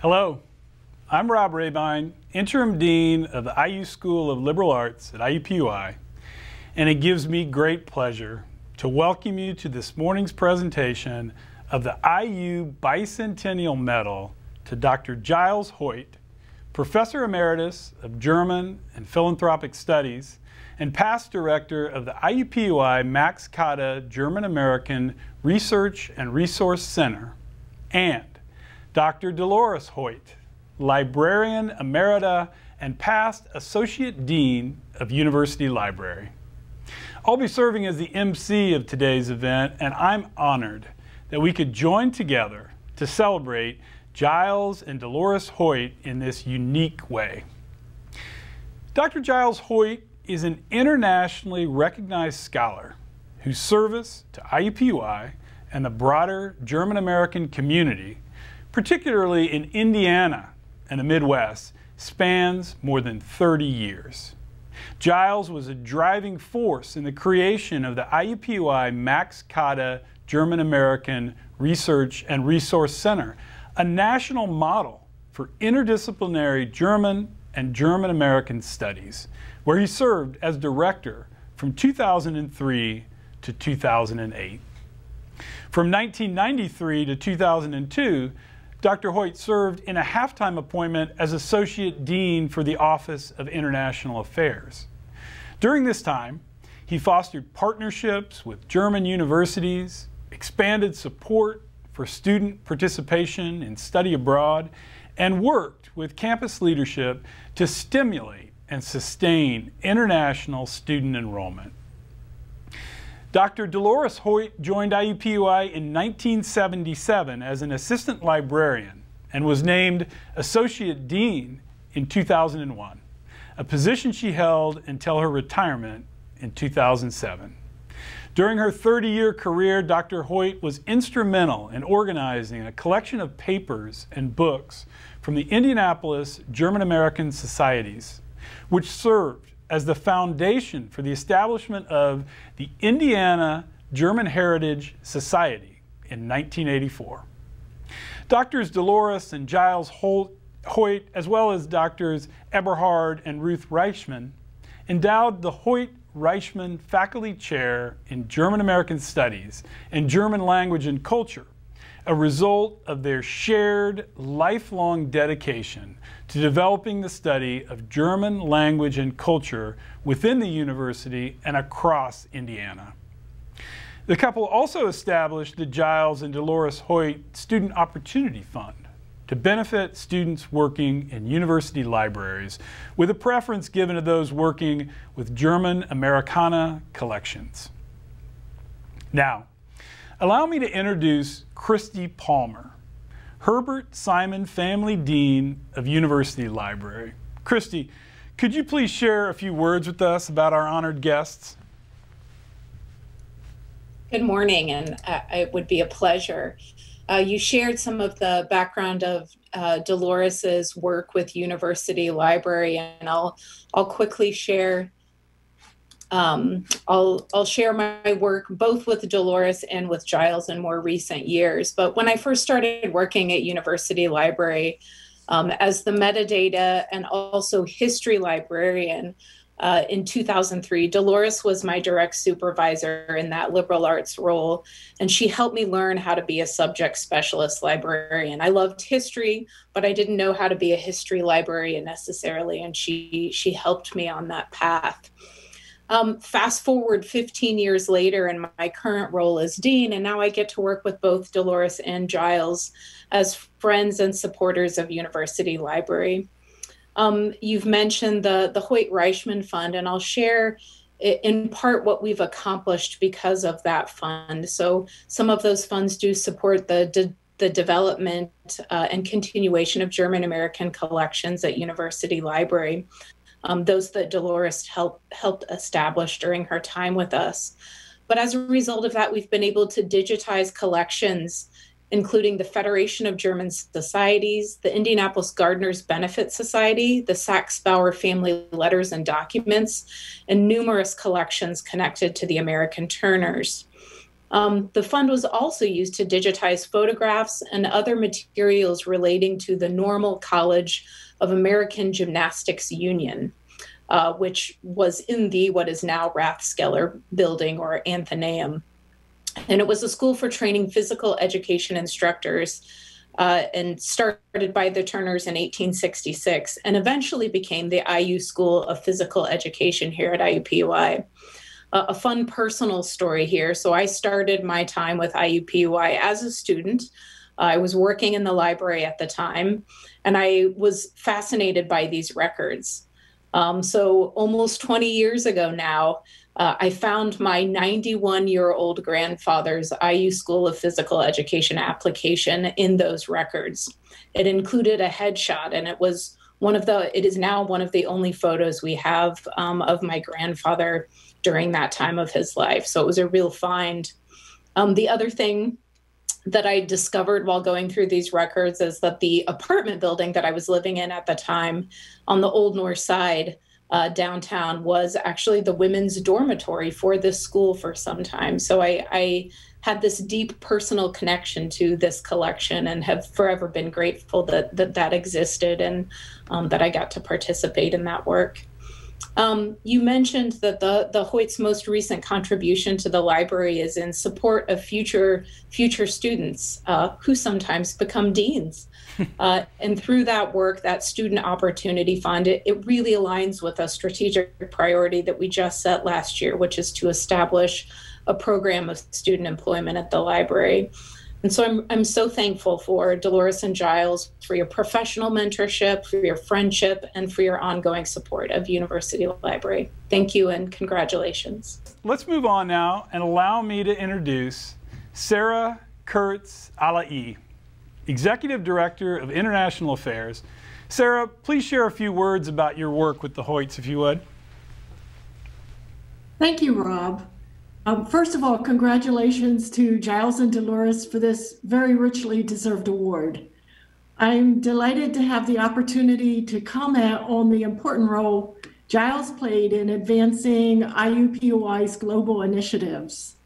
Hello, I'm Rob Rebein, Interim Dean of the IU School of Liberal Arts at IUPUI, and it gives me great pleasure to welcome you to this morning's presentation of the IU Bicentennial Medal to Dr. Giles Hoyt, Professor Emeritus of German and Philanthropic Studies and past Director of the IUPUI Max Kade German-American Research and Resource Center, and Dr. Dolores Hoyt, Librarian Emerita and past Associate Dean of University Library. I'll be serving as the MC of today's event, and I'm honored that we could join together to celebrate Giles and Dolores Hoyt in this unique way. Dr. Giles Hoyt is an internationally recognized scholar whose service to IUPUI and the broader German-American community, particularly in Indiana and the Midwest, spans more than 30 years. Giles was a driving force in the creation of the IUPUI Max Kade German-American Research and Resource Center, a national model for interdisciplinary German and German-American studies, where he served as director from 2003 to 2008. From 1993 to 2002, Dr. Hoyt served in a half-time appointment as Associate Dean for the Office of International Affairs. During this time, he fostered partnerships with German universities, expanded support for student participation in study abroad, and worked with campus leadership to stimulate and sustain international student enrollment. Dr. Dolores Hoyt joined IUPUI in 1977 as an assistant librarian and was named Associate Dean in 2001, a position she held until her retirement in 2007. During her 30-year career, Dr. Hoyt was instrumental in organizing a collection of papers and books from the Indianapolis German-American Societies, which served as the foundation for the establishment of the Indiana German Heritage Society in 1984. Doctors Dolores and Giles Hoyt, as well as Doctors Eberhard and Ruth Reichman, endowed the Hoyt-Reichman Faculty Chair in German-American Studies and German Language and Culture, a result of their shared lifelong dedication to developing the study of German language and culture within the university and across Indiana. The couple also established the Giles and Dolores Hoyt Student Opportunity Fund to benefit students working in university libraries, with a preference given to those working with German Americana collections. Now, allow me to introduce Kristi Palmer, Herbert Simon Family Dean of University Library. Kristi, could you please share a few words with us about our honored guests? Good morning, and it would be a pleasure. You shared some of the background of Dolores's work with University Library, and I'll quickly share. I'll share my work both with Dolores and with Giles in more recent years. But when I first started working at University Library as the metadata and also history librarian in 2003, Dolores was my direct supervisor in that liberal arts role, and she helped me learn how to be a subject specialist librarian. I loved history, but I didn't know how to be a history librarian necessarily, and she helped me on that path. Fast forward 15 years later in my current role as dean, and now I get to work with both Dolores and Giles as friends and supporters of University Library. You've mentioned the Hoyt-Reichman Fund, and I'll share in part what we've accomplished because of that fund. So some of those funds do support the development and continuation of German American collections at University Library. Those that Dolores helped establish during her time with us. But as a result of that, we've been able to digitize collections, including the Federation of German Societies, the Indianapolis Gardeners Benefit Society, the Saxe-Bauer Family Letters and Documents, and numerous collections connected to the American Turners. The fund was also used to digitize photographs and other materials relating to the Normal College of American Gymnastics Union, which was in the what is now Rathskeller building or Athenaeum. And it was a school for training physical education instructors and started by the Turners in 1866 and eventually became the IU School of Physical Education here at IUPUI. A fun personal story here. So I started my time with IUPUI as a student. I was working in the library at the time, and I was fascinated by these records. So almost 20 years ago now, I found my 91-year-old grandfather's IU School of Physical Education application in those records. It included a headshot, and it is now one of the only photos we have of my grandfather during that time of his life. So it was a real find. The other thing that I discovered while going through these records is that the apartment building that I was living in at the time on the Old North Side downtown was actually the women's dormitory for this school for some time. So I had this deep personal connection to this collection and have forever been grateful that existed and that I got to participate in that work. You mentioned that the Hoyt's most recent contribution to the library is in support of future students who sometimes become deans. And through that work, that Student Opportunity Fund, it really aligns with a strategic priority that we just set last year, which is to establish a program of student employment at the library. And so I'm so thankful for Dolores and Giles for your professional mentorship, for your friendship, and for your ongoing support of University Library. Thank you and congratulations. Let's move on now and allow me to introduce Sara Kurtz Allaei, Executive Director of International Affairs. Sara, please share a few words about your work with the Hoyts, if you would. Thank you, Rob. First of all, congratulations to Giles and Dolores for this very richly deserved award. I'm delighted to have the opportunity to comment on the important role Giles played in advancing IUPUI's global initiatives.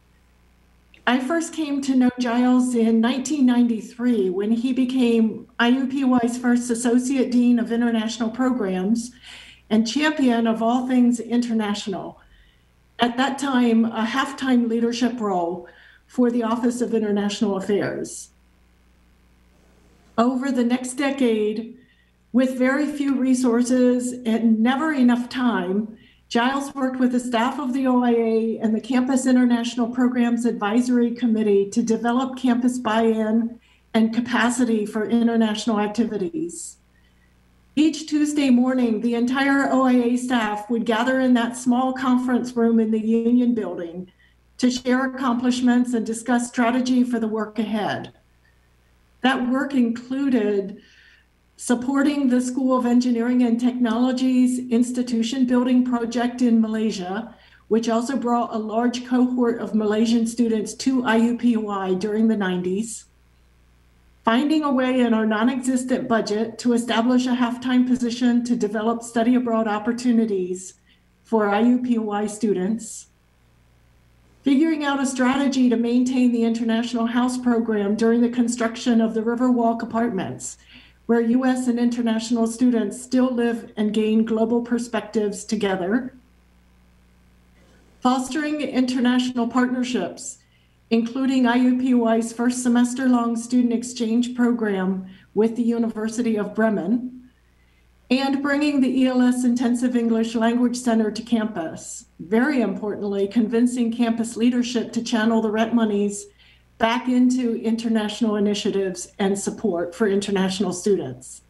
I first came to know Giles in 1993 when he became IUPUI's first Associate Dean of International Programs and champion of all things international. At that time, a half-time leadership role for the Office of International Affairs. Over the next decade, with very few resources and never enough time, Giles worked with the staff of the OIA and the Campus International Programs Advisory Committee to develop campus buy-in and capacity for international activities. Each Tuesday morning, the entire OIA staff would gather in that small conference room in the Union Building to share accomplishments and discuss strategy for the work ahead. That work included supporting the School of Engineering and Technology's institution building project in Malaysia, which also brought a large cohort of Malaysian students to IUPUI during the 90s. Finding a way in our non-existent budget to establish a half-time position to develop study abroad opportunities for IUPUI students. Figuring out a strategy to maintain the International House program during the construction of the Riverwalk apartments, where US and international students still live and gain global perspectives together. Fostering international partnerships, including IUPUI's first semester-long student exchange program with the University of Bremen, and bringing the ELS Intensive English Language Center to campus. Very importantly, convincing campus leadership to channel the rent monies back into international initiatives and support for international students.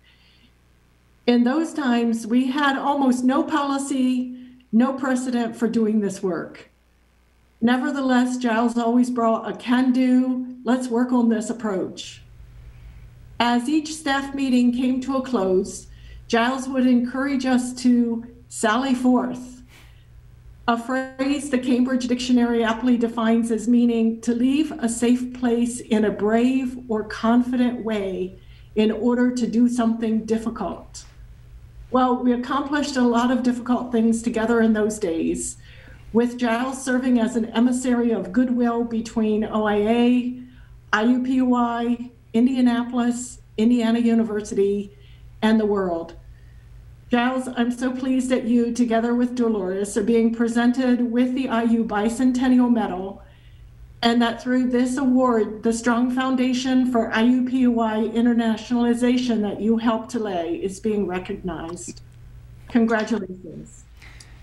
In those times, we had almost no policy, no precedent for doing this work. Nevertheless, Giles always brought a can-do, let's work on this approach. As each staff meeting came to a close, Giles would encourage us to sally forth, a phrase the Cambridge Dictionary aptly defines as meaning to leave a safe place in a brave or confident way in order to do something difficult. Well, we accomplished a lot of difficult things together in those days. with Giles serving as an emissary of goodwill between OIA, IUPUI, Indianapolis, Indiana University, and the world. Giles, I'm so pleased that you, together with Dolores, are being presented with the IU Bicentennial Medal, and that through this award, the strong foundation for IUPUI internationalization that you helped to lay is being recognized. Congratulations.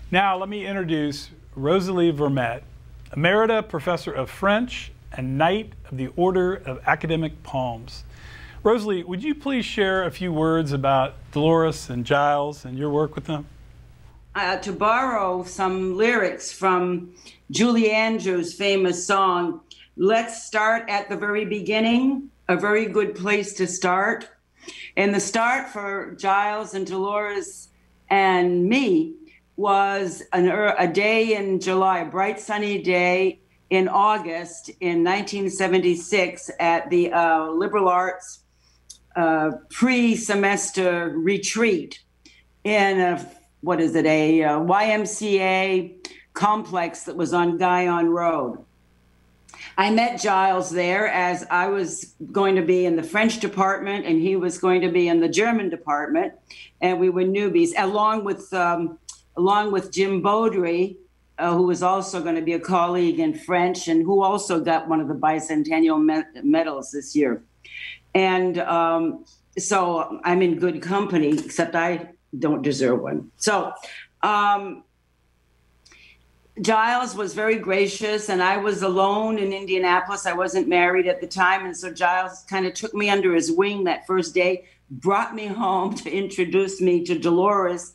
Now let me introduce Rosalie Vermette, Emerita Professor of French and Knight of the Order of Academic Palms. Rosalie, would you please share a few words about Dolores and Giles and your work with them? To borrow some lyrics from Julie Andrews' famous song, "Let's start at the very beginning," a very good place to start. And the start for Giles and Dolores and me was a day in July, a bright sunny day in August in 1976 at the liberal arts pre-semester retreat in a YMCA complex that was on Guyon Road. I met Giles there as I was going to be in the French department and he was going to be in the German department, and we were newbies, along with Jim Baudry, who was also going to be a colleague in French and who also got one of the Bicentennial medals this year. And so I'm in good company, except I don't deserve one. So Giles was very gracious, and I was alone in Indianapolis. I wasn't married at the time, and so Giles kind of took me under his wing that first day, brought me home to introduce me to Dolores.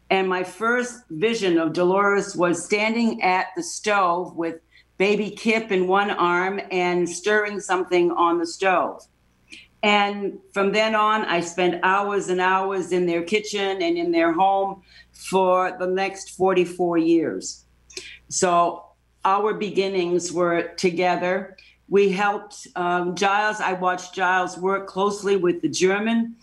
And my first vision of Dolores was standing at the stove with baby Kip in one arm and stirring something on the stove. And from then on, I spent hours and hours in their kitchen and in their home for the next 44 years. So our beginnings were together. We helped Giles. I watched Giles work closely with the German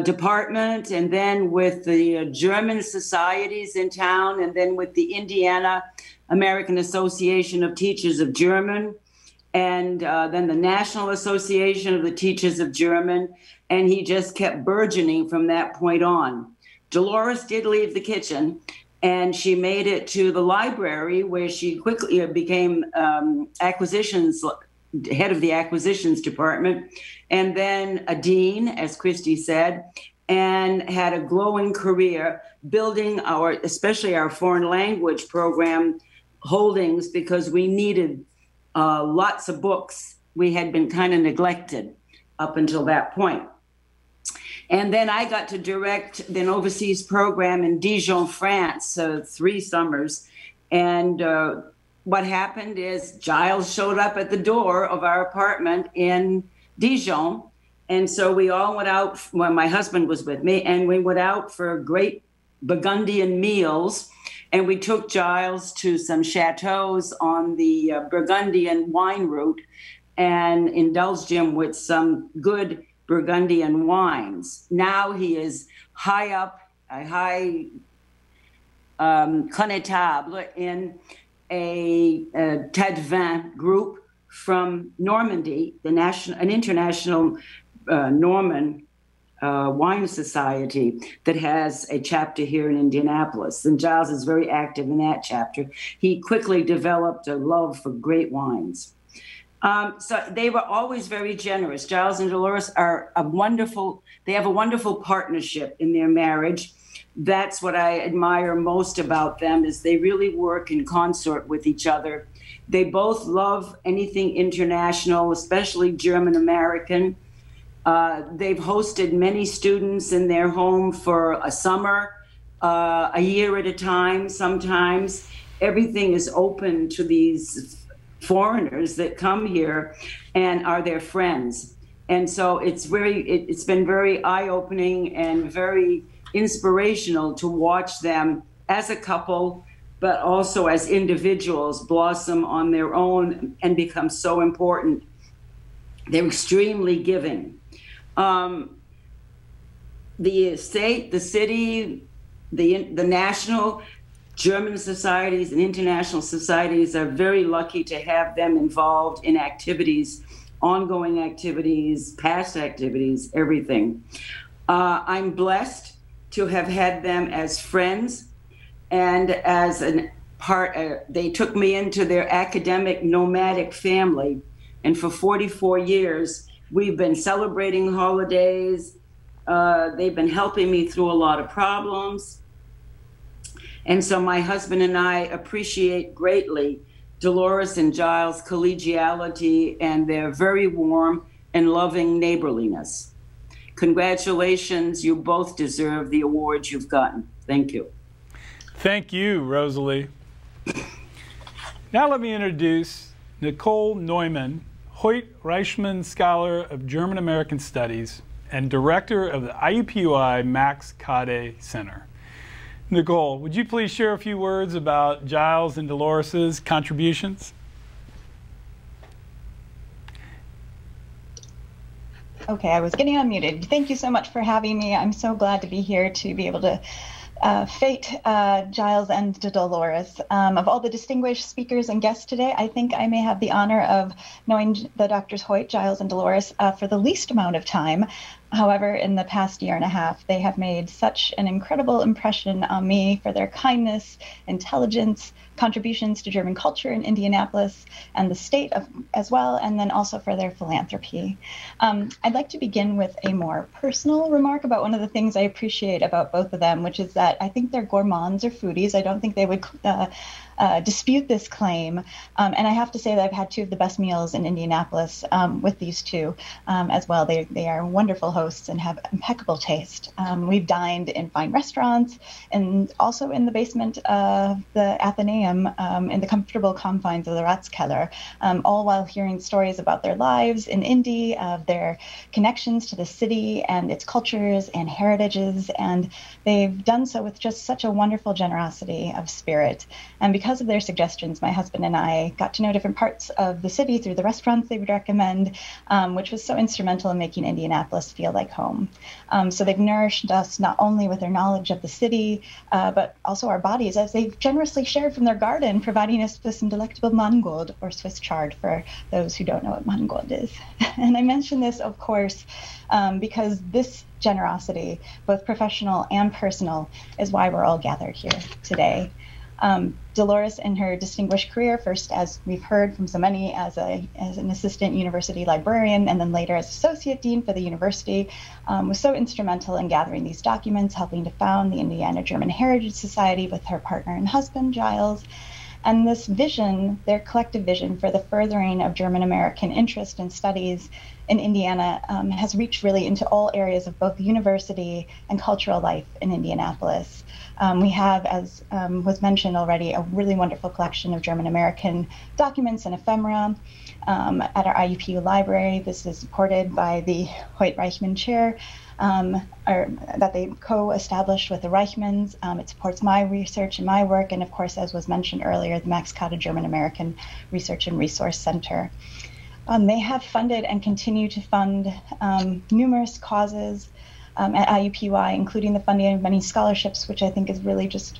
department, and then with the German societies in town, and then with the Indiana American Association of Teachers of German, and then the National Association of the Teachers of German, and he just kept burgeoning from that point on. Dolores did leave the kitchen, and she made it to the library, where she quickly became head of the acquisitions department, and then a dean, as Kristi said, and had a glowing career building especially our foreign language program holdings, because we needed lots of books. We had been kind of neglected up until that point. And then I got to direct an overseas program in Dijon, France, 3 summers. And what happened is Giles showed up at the door of our apartment in Dijon. And so we all went out, well, my husband was with me, and we went out for great Burgundian meals. And we took Giles to some chateaus on the Burgundian wine route and indulged him with some good Burgundian wines. Now he is high up, a high connétable in a tas de vin group from Normandy, an international Norman wine society that has a chapter here in Indianapolis. And Giles is very active in that chapter. He quickly developed a love for great wines. So they were always very generous. Giles and Dolores are they have a wonderful partnership in their marriage. That's what I admire most about them, is they really work in concert with each other. They both love anything international, especially German American. They've hosted many students in their home for a summer, a year at a time sometimes. Everything is open to these foreigners that come here and are their friends. And so it's been very eye-opening and very inspirational to watch them as a couple, but also as individuals blossom on their own and become so important. They're extremely giving. The state, the city, the national German societies and international societies are very lucky to have them involved in activities, ongoing activities, past activities, everything. I'm blessed to have had them as friends and as a part, they took me into their academic nomadic family. And for 44 years, we've been celebrating holidays. They've been helping me through a lot of problems. And so my husband and I appreciate greatly Dolores and Giles' collegiality and their very warm and loving neighborliness. Congratulations, you both deserve the awards you've gotten. Thank you. Thank you, Rosalie. Now let me introduce Nichole Neuman, Hoyt Reichman Scholar of German American Studies and Director of the IUPUI Max Kade Center. Nichole, would you please share a few words about Giles and Dolores' contributions? Okay, I was getting unmuted. Thank you so much for having me. I'm so glad to be here to be able to fate Giles and Dolores. Of all the distinguished speakers and guests today, I think I may have the honor of knowing the Drs. Hoyt, Giles, and Dolores for the least amount of time. However, in the past year and a half, they have made such an incredible impression on me for their kindness, intelligence, contributions to German culture in Indianapolis and the state as well, and then also for their philanthropy. I'd like to begin with a more personal remark about one of the things I appreciate about both of them, which is that I think they're gourmands or foodies. I don't think they would dispute this claim. And I have to say that I've had two of the best meals in Indianapolis with these two as well. They are wonderful hosts and have impeccable taste. We've dined in fine restaurants and also in the basement of the Athenaeum in the comfortable confines of the Ratskeller, all while hearing stories about their lives in Indy, of their connections to the city and its cultures and heritages. And they've done so with just such a wonderful generosity of spirit. And because of their suggestions, my husband and I got to know different parts of the city through the restaurants they would recommend, which was so instrumental in making Indianapolis feel like home. So they've nourished us not only with their knowledge of the city, but also our bodies, as they've generously shared from their garden, providing us with some delectable mangold, or Swiss chard for those who don't know what mangold is. And I mention this, of course, because this generosity, both professional and personal, is why we're all gathered here today. Dolores, in her distinguished career, first, as we've heard from so many, as an assistant university librarian, and then later as associate dean for the university, was so instrumental in gathering these documents, helping to found the Indiana German Heritage Society with her partner and husband, Giles. And this vision, their collective vision for the furthering of German American interest and studies in Indiana, has reached really into all areas of both university and cultural life in Indianapolis. We have, as was mentioned already, a really wonderful collection of German American documents and ephemera at our IUPUI library. This is supported by the Hoyt-Reichman Chair, that they co-established with the Reichmans. It supports my research and my work, and of course, as was mentioned earlier, the Max Kade German American Research and Resource Center. They have funded and continue to fund numerous causes at IUPUI, including the funding of many scholarships, which I think is really just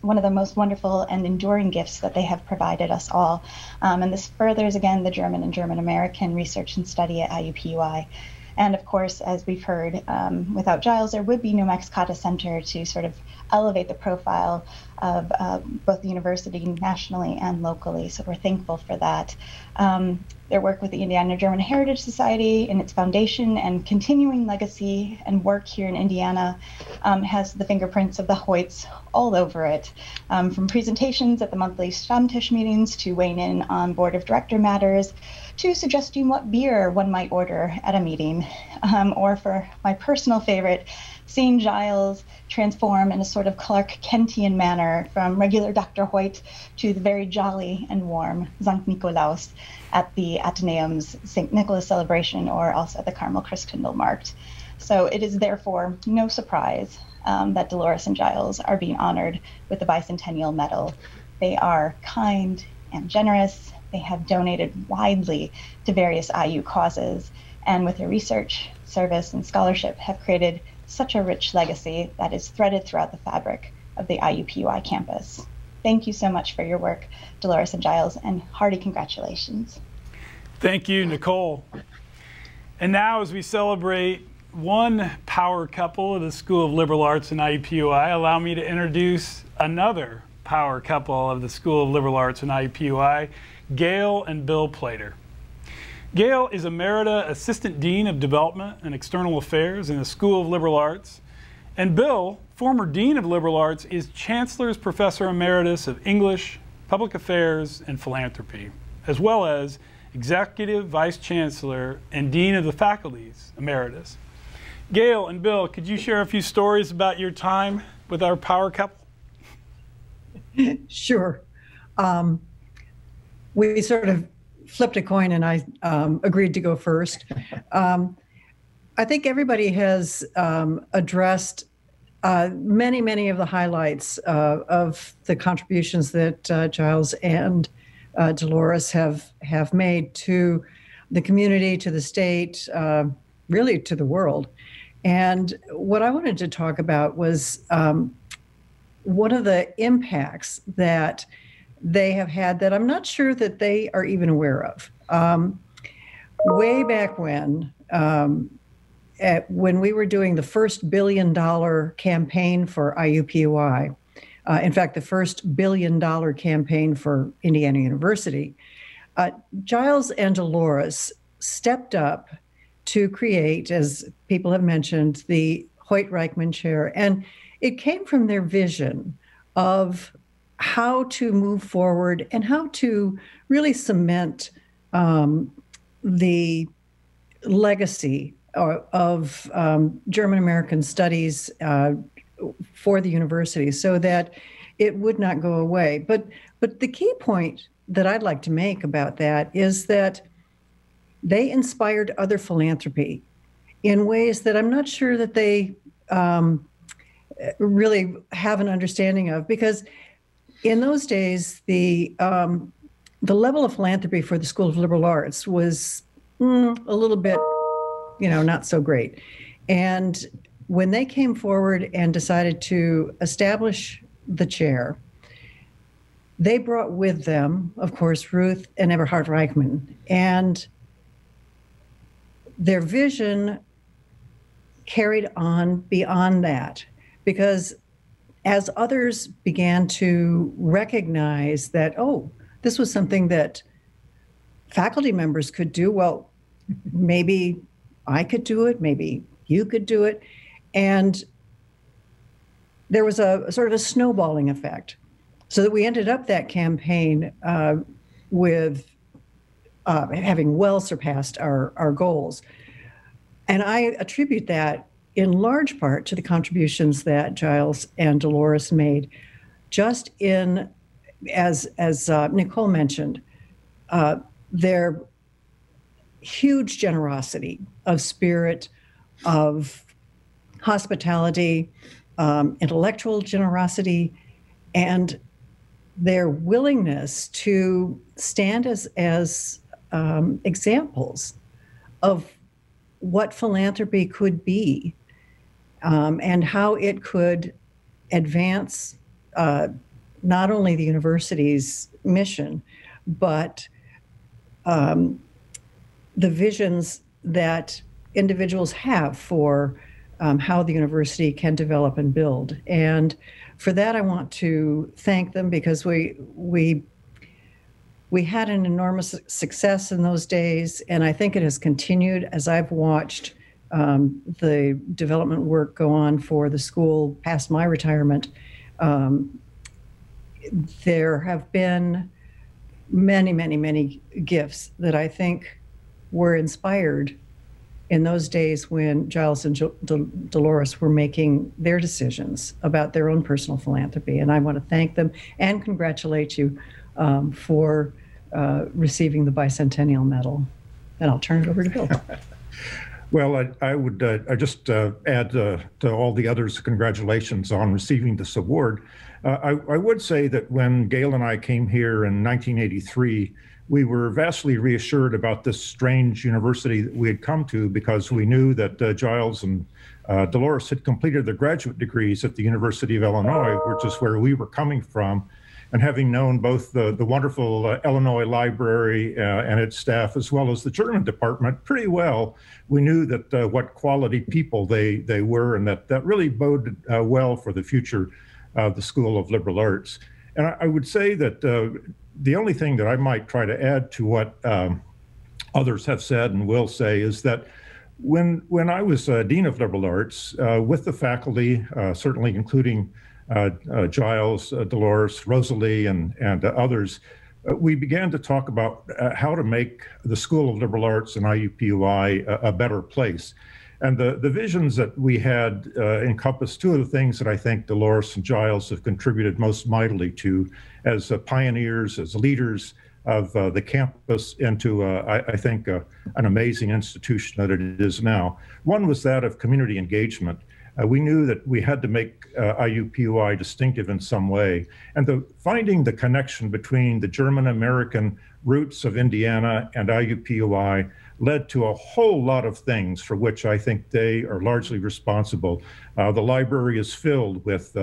one of the most wonderful and enduring gifts that they have provided us all. And this furthers, again, the German and German American research and study at IUPUI. And of course, as we've heard, without Giles, there would be no Max Kade Center to sort of elevate the profile of both the university nationally and locally. So we're thankful for that. Their work with the Indiana German Heritage Society and its foundation and continuing legacy and work here in Indiana has the fingerprints of the Hoyts all over it, from presentations at the monthly Stammtisch meetings to weighing in on board of director matters, to suggesting what beer one might order at a meeting, or for my personal favorite, seeing Giles transform in a sort of Clark Kentian manner from regular Dr. Hoyt to the very jolly and warm St. Nikolaus at the Athenaeum's St. Nicholas celebration, or also at the Carmel Christkindlmarkt. So it is therefore no surprise that Dolores and Giles are being honored with the Bicentennial Medal. They are kind and generous. They have donated widely to various IU causes, and with their research, service, and scholarship have created such a rich legacy that is threaded throughout the fabric of the IUPUI campus. Thank you so much for your work, Dolores and Giles, and hearty congratulations. Thank you, Nichole. And now, as we celebrate one power couple of the School of Liberal Arts and IUPUI, allow me to introduce another power couple of the School of Liberal Arts and IUPUI, Gail and Bill Plater. Gail is Emerita Assistant Dean of Development and External Affairs in the School of Liberal Arts, and Bill, former Dean of Liberal Arts, is Chancellor's Professor Emeritus of English, Public Affairs, and Philanthropy, as well as Executive Vice Chancellor and Dean of the Faculties Emeritus. Gail and Bill, could you share a few stories about your time with our power couple? Sure. We sort of flipped a coin and I agreed to go first. I think everybody has addressed many of the highlights of the contributions that Giles and Dolores have made to the community, to the state, really to the world. And what I wanted to talk about was one of the impacts that they have had that I'm not sure that they are even aware of. Way back when we were doing the first $1 billion campaign for IUPUI, in fact, the first $1 billion campaign for Indiana University, Giles and Dolores stepped up to create, as people have mentioned, the Hoyt-Reichman Chair. And it came from their vision of how to move forward and how to really cement the legacy of German-American studies for the university so that it would not go away. But the key point that I'd like to make about that is that they inspired other philanthropy in ways that I'm not sure that they really have an understanding of, because in those days, the level of philanthropy for the School of Liberal Arts was a little bit, not so great. And when they came forward and decided to establish the chair, they brought with them, of course, Ruth and Eberhard Reichman. And their vision carried on beyond that, because as others began to recognize that, oh, this was something that faculty members could do, well, maybe I could do it, maybe you could do it. And there was a sort of a snowballing effect, so that we ended up that campaign with having well surpassed our goals. And I attribute that in large part to the contributions that Giles and Dolores made, just in, as Nichole mentioned, their huge generosity of spirit, of hospitality, intellectual generosity, and their willingness to stand as examples of what philanthropy could be, and how it could advance not only the university's mission, but the visions that individuals have for how the university can develop and build. And for that, I want to thank them, because we had an enormous success in those days, and I think it has continued as I've watched the development work go on for the school past my retirement. There have been many gifts that I think were inspired in those days when Giles and Dolores were making their decisions about their own personal philanthropy. And I want to thank them and congratulate you for receiving the Bicentennial Medal. And I'll turn it over to Bill. Well, I would just add to all the others' congratulations on receiving this award. I would say that when Gail and I came here in 1983, we were vastly reassured about this strange university that we had come to, because we knew that Giles and Dolores had completed their graduate degrees at the University of Illinois, which is where we were coming from. And having known both the wonderful Illinois Library and its staff, as well as the German department pretty well, we knew that what quality people they were, and that really boded well for the future of the School of Liberal Arts. And I would say that the only thing that I might try to add to what others have said and will say is that when I was Dean of Liberal Arts, with the faculty, certainly including Giles, Dolores, Rosalie, and others, we began to talk about how to make the School of Liberal Arts and IUPUI a better place. And the visions that we had encompassed two of the things that I think Dolores and Giles have contributed most mightily to as pioneers, as leaders of the campus into, I think, an amazing institution that it is now. One was that of community engagement. We knew that we had to make IUPUI distinctive in some way. And finding the connection between the German-American roots of Indiana and IUPUI led to a whole lot of things for which I think they are largely responsible. The library is filled with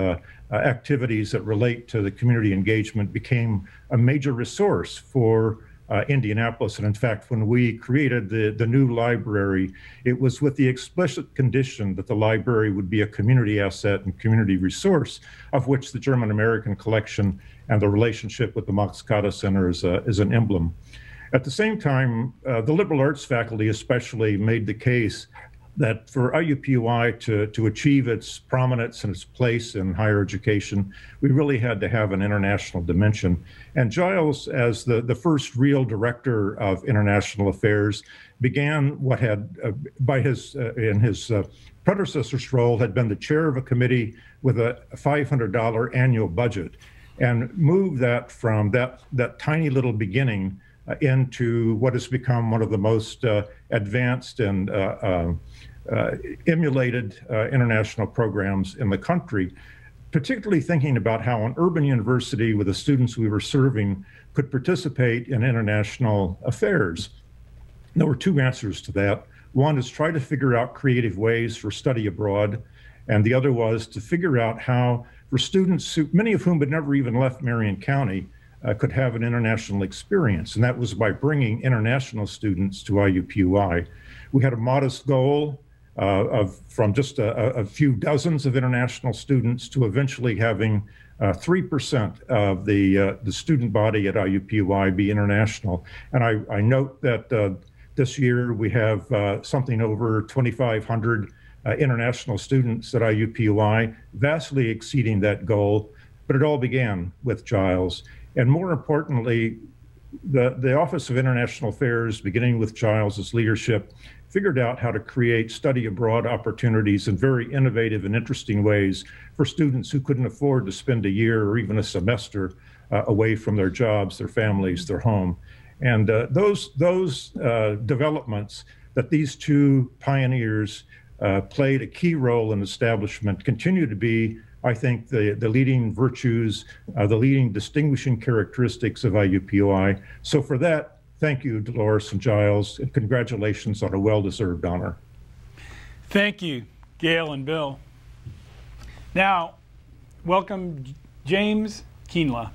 activities that relate to the community engagement, became a major resource for Indianapolis. And in fact, when we created the new library, it was with the explicit condition that the library would be a community asset and community resource, of which the German-American collection and the relationship with the Max Kade Center is an emblem. At the same time, the liberal arts faculty especially made the case that for IUPUI to achieve its prominence and its place in higher education, we really had to have an international dimension. And Giles, as the first real director of international affairs, began what had, in his predecessor's role, had been the chair of a committee with a $500 annual budget, and moved that from that tiny little beginning into what has become one of the most advanced and emulated international programs in the country, particularly thinking about how an urban university with the students we were serving could participate in international affairs. There were two answers to that. One is try to figure out creative ways for study abroad, and the other was to figure out how, for students, many of whom had never even left Marion County, could have an international experience, and that was by bringing international students to IUPUI. We had a modest goal from just a few dozens of international students to eventually having 3% of the student body at IUPUI be international. And I note that this year we have something over 2,500 international students at IUPUI, vastly exceeding that goal, but it all began with Giles. And more importantly, the Office of International Affairs, beginning with Giles's leadership, figured out how to create study abroad opportunities in very innovative and interesting ways for students who couldn't afford to spend a year or even a semester away from their jobs, their families, their home. And those developments that these two pioneers played a key role in establishment continue to be, I think, the leading virtues, the leading distinguishing characteristics of IUPUI. So for that, thank you, Dolores and Giles, and congratulations on a well-deserved honor. Thank you, Gail and Bill. Now, welcome James Kienle,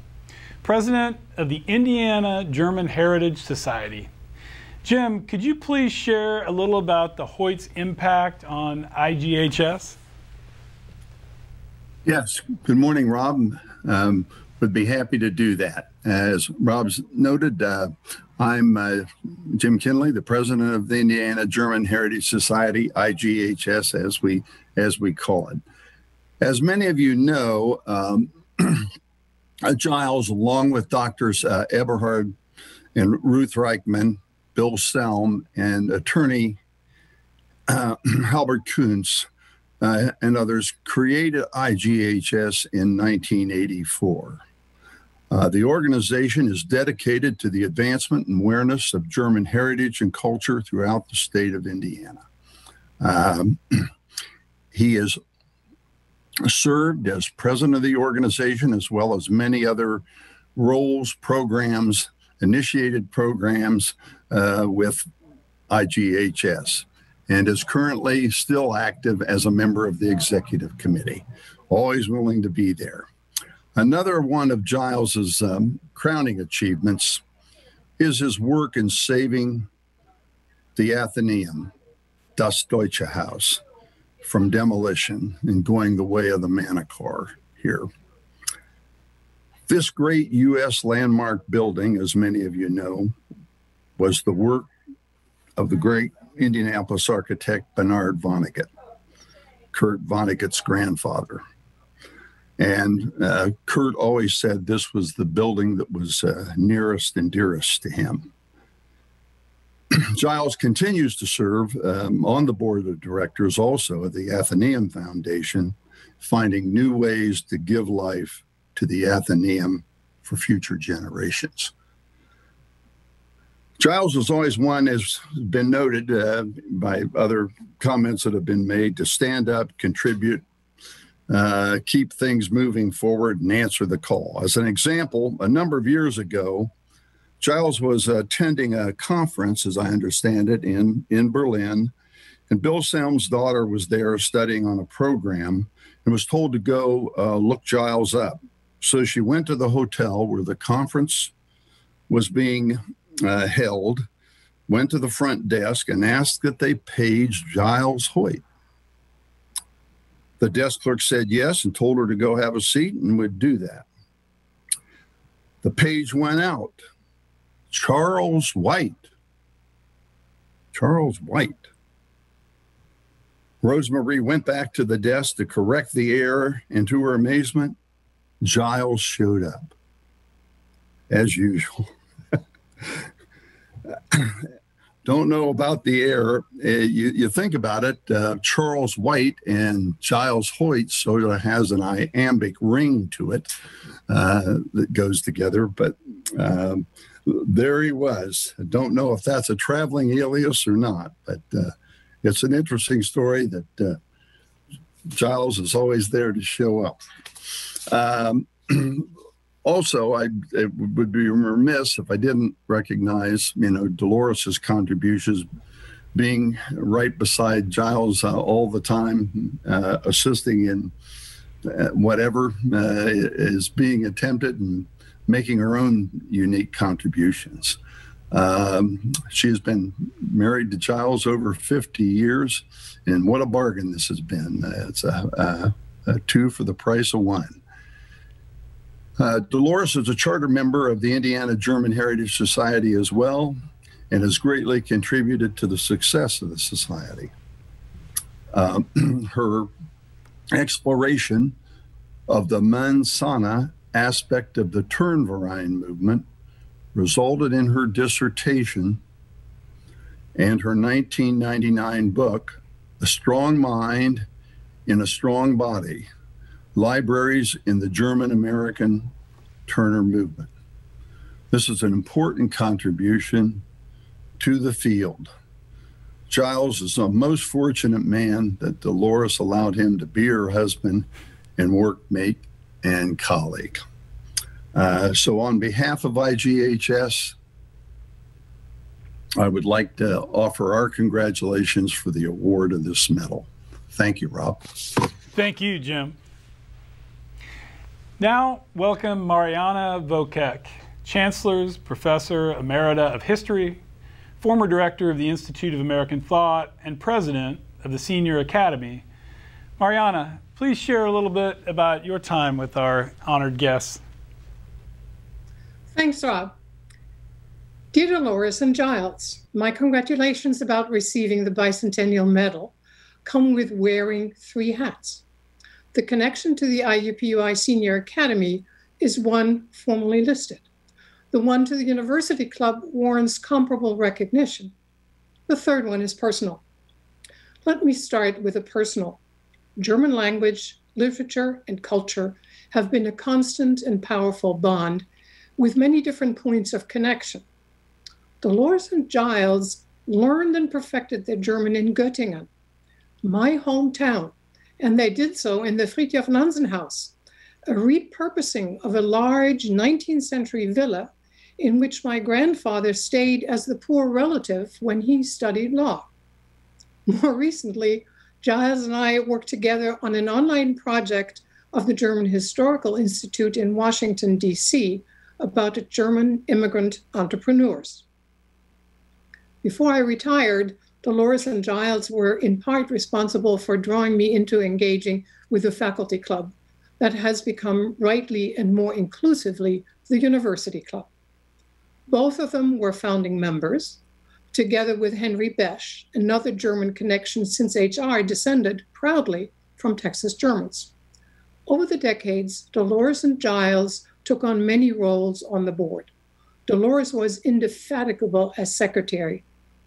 President of the Indiana German Heritage Society. Jim, could you please share a little about the Hoyt's impact on IGHS? Yes. Good morning, Rob. Would be happy to do that. As Rob's noted, I'm Jim Kienle, the president of the Indiana German Heritage Society, IGHS, as we call it. As many of you know, Giles, along with doctors Eberhard and Ruth Reichman, Bill Selm, and attorney Albert Kuntz, and others, created IGHS in 1984. The organization is dedicated to the advancement and awareness of German heritage and culture throughout the state of Indiana. He has served as president of the organization, as well as many other roles, programs, initiated programs with IGHS, and is currently still active as a member of the executive committee, always willing to be there. Another one of Giles's crowning achievements is his work in saving the Athenaeum, Das Deutsche Haus, from demolition and going the way of the Manachar here. This great U.S. landmark building, as many of you know, was the work of the great Indianapolis architect Bernard Vonnegut, Kurt Vonnegut's grandfather. And Kurt always said this was the building that was nearest and dearest to him. Giles continues to serve on the board of directors also of the Athenaeum Foundation, finding new ways to give life to the Athenaeum for future generations. Giles is always one, as has been noted by other comments that have been made, to stand up, contribute, keep things moving forward, and answer the call. As an example, a number of years ago, Giles was attending a conference, as I understand it, in Berlin, and Bill Selm's daughter was there studying on a program and was told to go look Giles up. So she went to the hotel where the conference was being held, went to the front desk and asked that they page Giles Hoyt. The desk clerk said yes and told her to go have a seat and would do that. The page went out. Charles White. Charles White. Rosemarie went back to the desk to correct the error, and to her amazement, Giles showed up, as usual. Don't know about the error. You think about it, Charles White and Giles Hoyt sort of has an iambic ring to it that goes together, but there he was. I don't know if that's a traveling alias or not, but it's an interesting story that Giles is always there to show up. Also, I would be remiss if I didn't recognize, Dolores's contributions, being right beside Giles all the time, assisting in whatever is being attempted and making her own unique contributions. She has been married to Giles over 50 years, and what a bargain this has been. It's a two for the price of one. Dolores is a charter member of the Indiana German Heritage Society as well, and has greatly contributed to the success of the society. Her exploration of the Mann Sana aspect of the Turnverein movement resulted in her dissertation and her 1999 book, A Strong Mind in a Strong Body, Libraries in the German-American Turner Movement. This is an important contribution to the field. Giles is a most fortunate man that Dolores allowed him to be her husband and workmate and colleague. So on behalf of IGHS, I would like to offer our congratulations for the award of this medal. Thank you, Rob. Thank you, Jim. Now, welcome Marianne Wokeck, Chancellor's Professor Emerita of History, former Director of the Institute of American Thought, and President of the Senior Academy. Marianne, please share a little bit about your time with our honored guests. Thanks, Rob. Dear Dolores and Giles, my congratulations about receiving the Bicentennial Medal come with wearing 3 hats. The connection to the IUPUI Senior Academy is one formally listed. The one to the University Club warrants comparable recognition. The third one is personal. Let me start with a personal. German language, literature, and culture have been a constant and powerful bond with many different points of connection. Dolores and Giles learned and perfected their German in Göttingen, my hometown, and they did so in the Fridtjof Nansen House, a repurposing of a large 19th century villa in which my grandfather stayed as the poor relative when he studied law. More recently, Giles and I worked together on an online project of the German Historical Institute in Washington, D.C., about German immigrant entrepreneurs. Before I retired, Dolores and Giles were in part responsible for drawing me into engaging with the faculty club that has become rightly and more inclusively the University Club. Both of them were founding members, together with Henry Besch, another German connection since HR descended proudly from Texas Germans. Over the decades, Dolores and Giles took on many roles on the board. Dolores was indefatigable as secretary,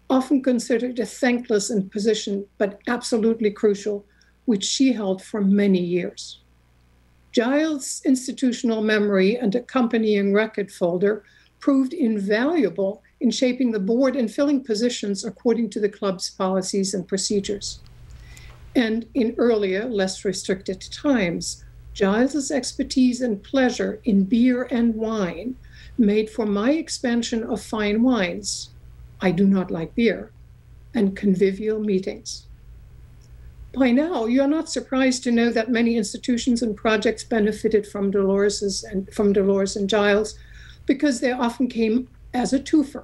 often considered a thankless position, but absolutely crucial, which she held for many years. Giles' institutional memory and accompanying record folder proved invaluable in shaping the board and filling positions according to the club's policies and procedures. And in earlier, less restricted times, Giles' expertise and pleasure in beer and wine made for my expansion of fine wines, I do not like beer, and convivial meetings. By now, you're not surprised to know that many institutions and projects benefited from Dolores and Giles because they often came as a twofer.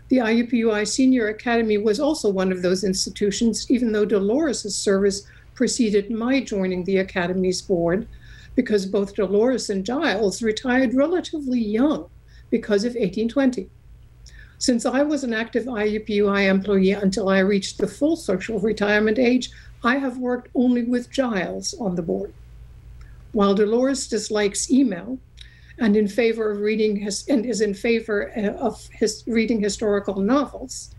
The IUPUI Senior Academy was also one of those institutions, even though Dolores' service preceded my joining the Academy's board, because both Dolores and Giles retired relatively young because of 1820. Since I was an active IUPUI employee until I reached the full social retirement age, I have worked only with Giles on the board. While Dolores dislikes email and is in favor of reading historical novels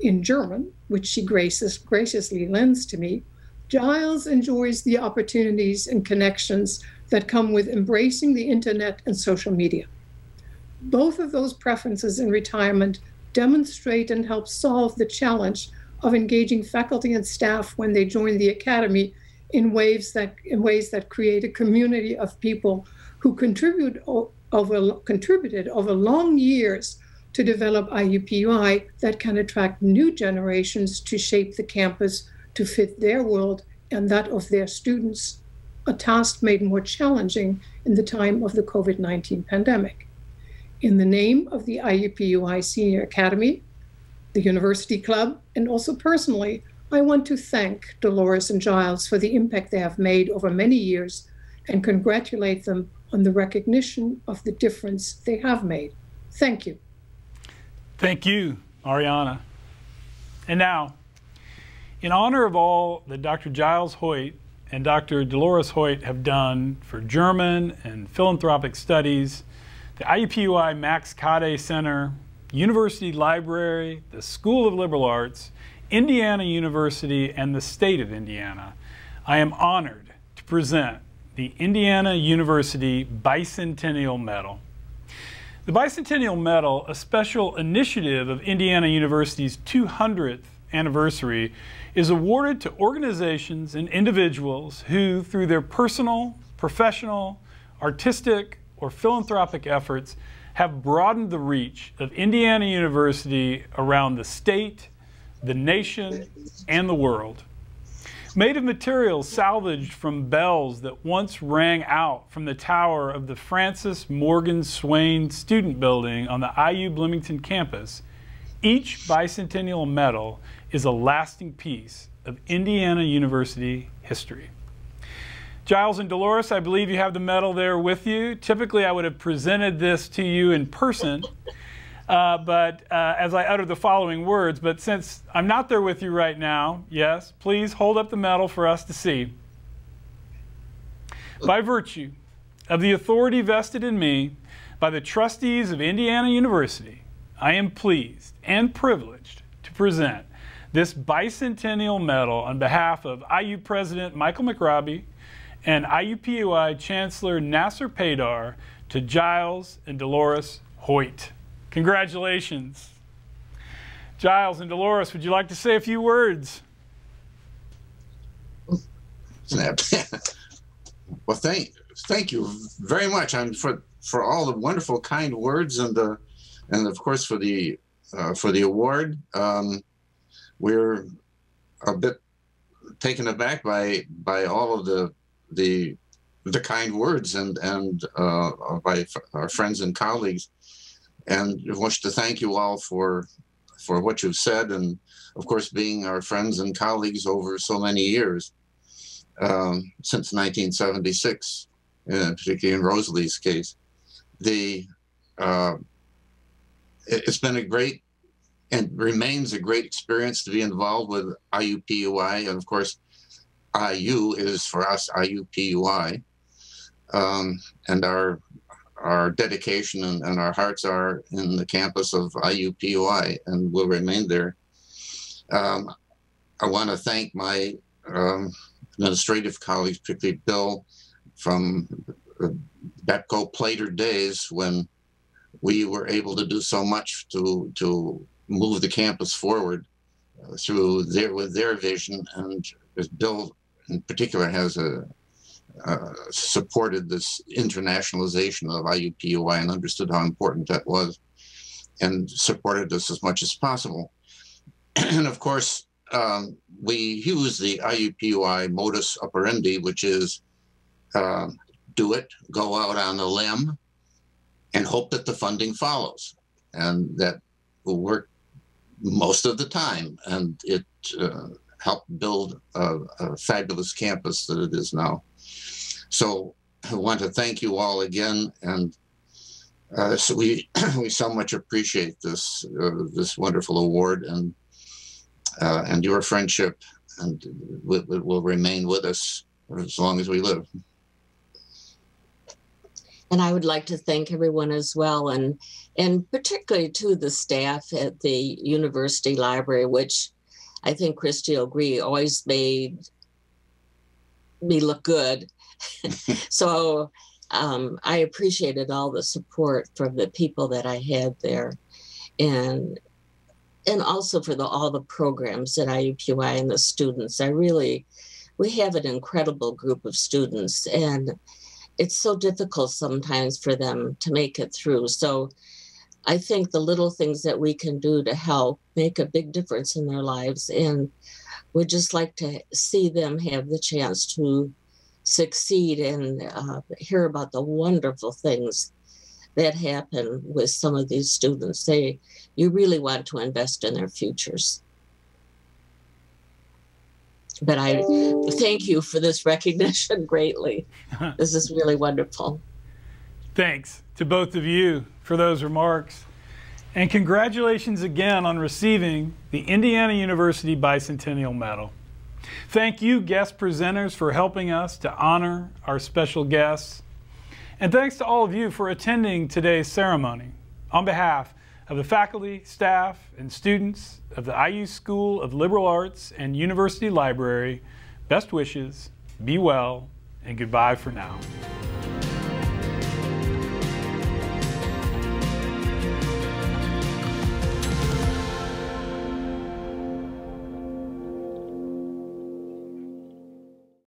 in German, which she graciously lends to me, Giles enjoys the opportunities and connections that come with embracing the internet and social media. Both of those preferences in retirement demonstrate and help solve the challenge of engaging faculty and staff when they join the Academy in ways that create a community of people who contributed over long years to develop IUPUI that can attract new generations to shape the campus to fit their world and that of their students, a task made more challenging in the time of the COVID-19 pandemic. In the name of the IUPUI Senior Academy, the University Club, and also personally, I want to thank Dolores and Giles for the impact they have made over many years and congratulate them on the recognition of the difference they have made. Thank you. Thank you, Ariana. And now, in honor of all that Dr. Giles Hoyt and Dr. Dolores Hoyt have done for German and philanthropic studies, the IUPUI Max Kade Center, University Library, the School of Liberal Arts, Indiana University, and the state of Indiana, I am honored to present the Indiana University Bicentennial Medal. The Bicentennial Medal, a special initiative of Indiana University's 200th anniversary, is awarded to organizations and individuals who, through their personal, professional, artistic, or philanthropic efforts, have broadened the reach of Indiana University around the state, the nation, and the world. Made of materials salvaged from bells that once rang out from the tower of the Francis Morgan Swain Student Building on the IU Bloomington campus, each Bicentennial Medal is a lasting piece of Indiana University history. Giles and Dolores, I believe you have the medal there with you. Typically, I would have presented this to you in person, as I utter the following words, but since I'm not there with you right now, yes, please hold up the medal for us to see. By virtue of the authority vested in me by the trustees of Indiana University, I am pleased and privileged to present this Bicentennial Medal on behalf of IU President Michael McRobbie and IUPUI Chancellor Nasser Paydar to Giles and Dolores Hoyt. Congratulations. Giles and Dolores, would you like to say a few words? Well, thank you very much for all the wonderful, kind words and of course for the award. We're a bit taken aback by all of the kind words and by our friends and colleagues, and I wish to thank you all for what you've said, and of course being our friends and colleagues over so many years, since 1976, particularly in Rosalie's case. It's been a great and remains a great experience to be involved with IUPUI, and of course IU is for us IUPUI, and our dedication and our hearts are in the campus of IUPUI and will remain there. I want to thank my administrative colleagues, particularly Bill from BEPCO Plater days, when we were able to do so much to move the campus forward with their vision, and as Bill in particular has supported this internationalization of IUPUI and understood how important that was, and supported this as much as possible. And of course, we use the IUPUI modus operandi, which is do it, go out on a limb, and hope that the funding follows. And that will work most of the time. And it helped build a fabulous campus that it is now. So I want to thank you all again. And so we so much appreciate this wonderful award, and your friendship, and will remain with us as long as we live. And I would like to thank everyone as well, and particularly to the staff at the University Library, which I think Kristi will agree always made me look good. So I appreciated all the support from the people that I had there, and also for all the programs at IUPUI and the students. We have an incredible group of students, and it's so difficult sometimes for them to make it through. So I think the little things that we can do to help make a big difference in their lives, and we'd just like to see them have the chance to succeed and hear about the wonderful things that happen with some of these students. You really want to invest in their futures. But I thank you for this recognition greatly. This is really wonderful. Thanks to both of you for those remarks. And congratulations again on receiving the Indiana University Bicentennial Medal. Thank you, guest presenters, for helping us to honor our special guests. And thanks to all of you for attending today's ceremony. On behalf of the faculty, staff, and students of the IU School of Liberal Arts and University Library, best wishes, be well, and goodbye for now.